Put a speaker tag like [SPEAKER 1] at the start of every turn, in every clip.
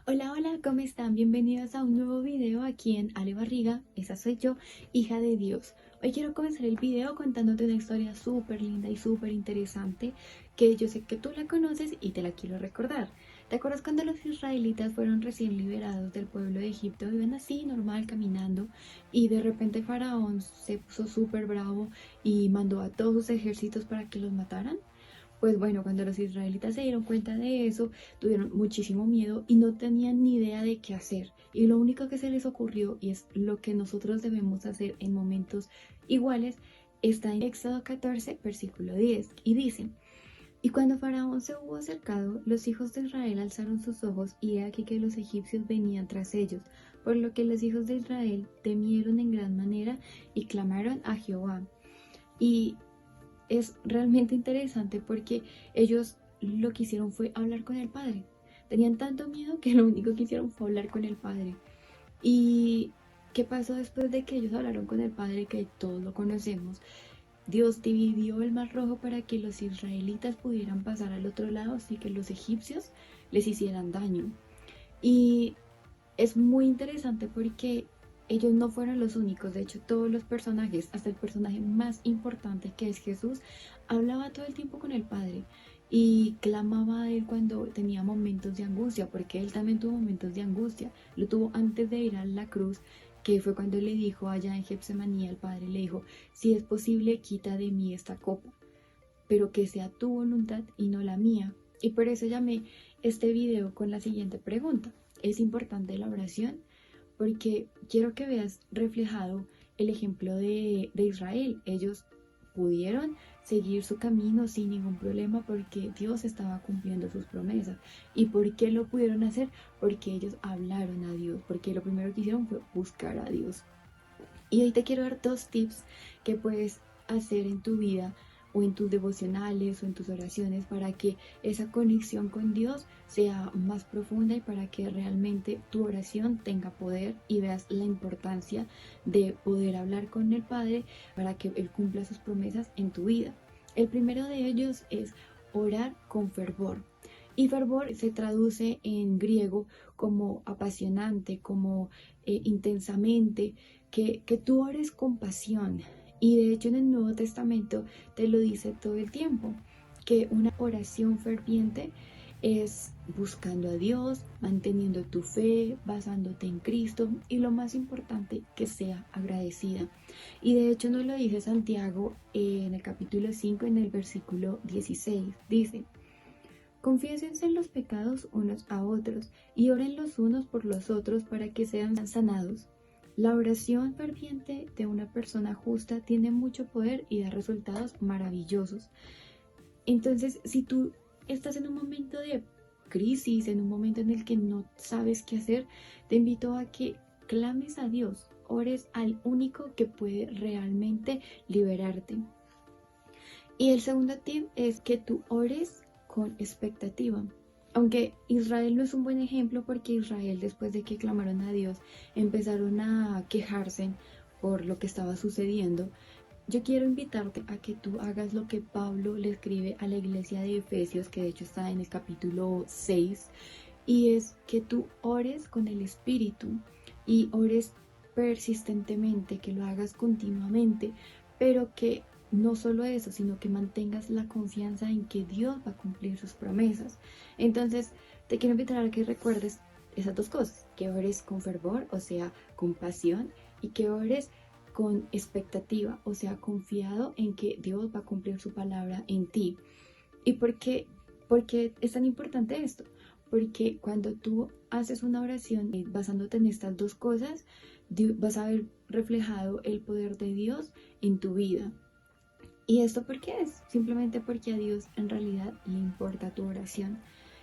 [SPEAKER 1] Hola, hola, ¿cómo están? Bienvenidos a un nuevo video aquí en Ale Barriga. Esa soy yo, hija de Dios. Hoy quiero comenzar el video contándote una historia súper linda y súper interesante que yo sé que tú la conoces y te la quiero recordar. ¿Te acuerdas cuando los israelitas fueron recién liberados del pueblo de Egipto? Iban así, normal, caminando, y de repente Faraón se puso súper bravo y mandó a todos sus ejércitos para que los mataran. Pues bueno, cuando los israelitas se dieron cuenta de eso, tuvieron muchísimo miedo y no tenían ni idea de qué hacer. Y lo único que se les ocurrió, y es lo que nosotros debemos hacer en momentos iguales, está en Éxodo 14, versículo 10, y dice: Y cuando Faraón se hubo acercado, los hijos de Israel alzaron sus ojos, y he aquí que los egipcios venían tras ellos, por lo que los hijos de Israel temieron en gran manera y clamaron a Jehová. Y es realmente interesante porque ellos lo que hicieron fue hablar con el Padre. Tenían tanto miedo que lo único que hicieron fue hablar con el Padre. ¿Y qué pasó después de que ellos hablaron con el Padre, que todos lo conocemos? Dios dividió el mar rojo para que los israelitas pudieran pasar al otro lado, así que los egipcios les hicieran daño. Y es muy interesante porque ellos no fueron los únicos. De hecho, todos los personajes, hasta el personaje más importante, que es Jesús, hablaba todo el tiempo con el Padre y clamaba a él cuando tenía momentos de angustia, porque él también tuvo momentos de angustia. Lo tuvo antes de ir a la cruz, que fue cuando le dijo allá en Getsemaní al Padre, le dijo: si es posible, quita de mí esta copa, pero que sea tu voluntad y no la mía. Y por eso llamé este video con la siguiente pregunta: ¿es importante la oración? Porque quiero que veas reflejado el ejemplo de Israel. Ellos pudieron seguir su camino sin ningún problema porque Dios estaba cumpliendo sus promesas. ¿Y por qué lo pudieron hacer? Porque ellos hablaron a Dios, porque lo primero que hicieron fue buscar a Dios. Y hoy te quiero dar dos tips que puedes hacer en tu vida o en tus devocionales o en tus oraciones para que esa conexión con Dios sea más profunda y para que realmente tu oración tenga poder y veas la importancia de poder hablar con el Padre para que Él cumpla sus promesas en tu vida. El primero de ellos es orar con fervor. Y fervor se traduce en griego como apasionante, como intensamente, que tú ores con pasión. Y de hecho en el Nuevo Testamento te lo dice todo el tiempo, que una oración ferviente es buscando a Dios, manteniendo tu fe, basándote en Cristo y lo más importante, que sea agradecida. Y de hecho nos lo dice Santiago en el capítulo 5 en el versículo 16. Dice: Confiésense los pecados unos a otros y oren los unos por los otros para que sean sanados. La oración ferviente de una persona justa tiene mucho poder y da resultados maravillosos. Entonces, si tú estás en un momento de crisis, en un momento en el que no sabes qué hacer, te invito a que clames a Dios, ores al único que puede realmente liberarte. Y el segundo tip es que tú ores con expectativa. Aunque Israel no es un buen ejemplo porque Israel, después de que clamaron a Dios, empezaron a quejarse por lo que estaba sucediendo. Yo quiero invitarte a que tú hagas lo que Pablo le escribe a la iglesia de Efesios, que de hecho está en el capítulo 6, y es que tú ores con el Espíritu y ores persistentemente, que lo hagas continuamente, pero que no solo eso, sino que mantengas la confianza en que Dios va a cumplir sus promesas. Entonces, te quiero invitar a que recuerdes esas dos cosas: que ores con fervor, o sea, con pasión, y que ores con expectativa, o sea, confiado en que Dios va a cumplir su palabra en ti. ¿Y por qué es tan importante esto? Porque cuando tú haces una oración basándote en estas dos cosas, vas a ver reflejado el poder de Dios en tu vida. ¿Y esto por qué es? Simplemente porque a Dios en realidad le importa tu oración.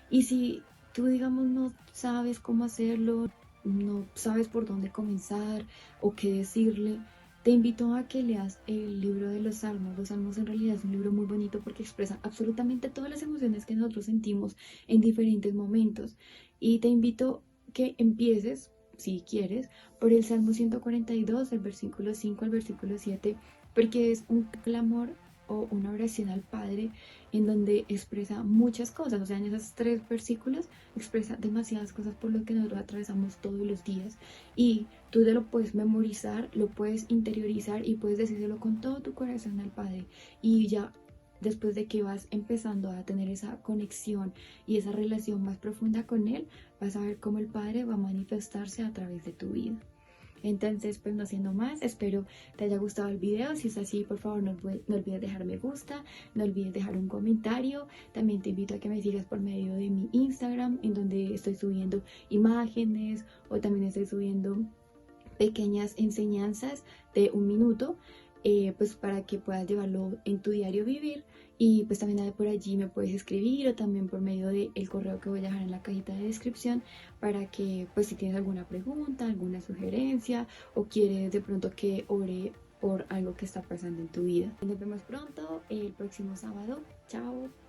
[SPEAKER 1] Y si tú, digamos, no sabes cómo hacerlo, no sabes por dónde comenzar o qué decirle, te invito a que leas el libro de los Salmos. Los Salmos en realidad es un libro muy bonito porque expresa absolutamente todas las emociones que nosotros sentimos en diferentes momentos. Y te invito que empieces, si quieres, por el Salmo 142, el versículo 5 al versículo 7, porque es un clamor o una oración al Padre en donde expresa muchas cosas, o sea, en esos 3 versículos expresa demasiadas cosas por lo que nosotros atravesamos todos los días y tú te lo puedes memorizar, lo puedes interiorizar y puedes decírselo con todo tu corazón al Padre y ya después de que vas empezando a tener esa conexión y esa relación más profunda con Él, vas a ver cómo el Padre va a manifestarse a través de tu vida. Entonces, pues no siendo más, espero te haya gustado el video. Si es así, por favor, no olvides dejar me gusta, no olvides dejar un comentario. También te invito a que me sigas por medio de mi Instagram, en donde estoy subiendo imágenes o también estoy subiendo pequeñas enseñanzas de 1 minuto, pues para que puedas llevarlo en tu diario vivir. Y pues también por allí me puedes escribir o también por medio del correo que voy a dejar en la cajita de descripción para que pues si tienes alguna pregunta, alguna sugerencia o quieres de pronto que ore por algo que está pasando en tu vida. Nos vemos pronto el próximo sábado. Chao.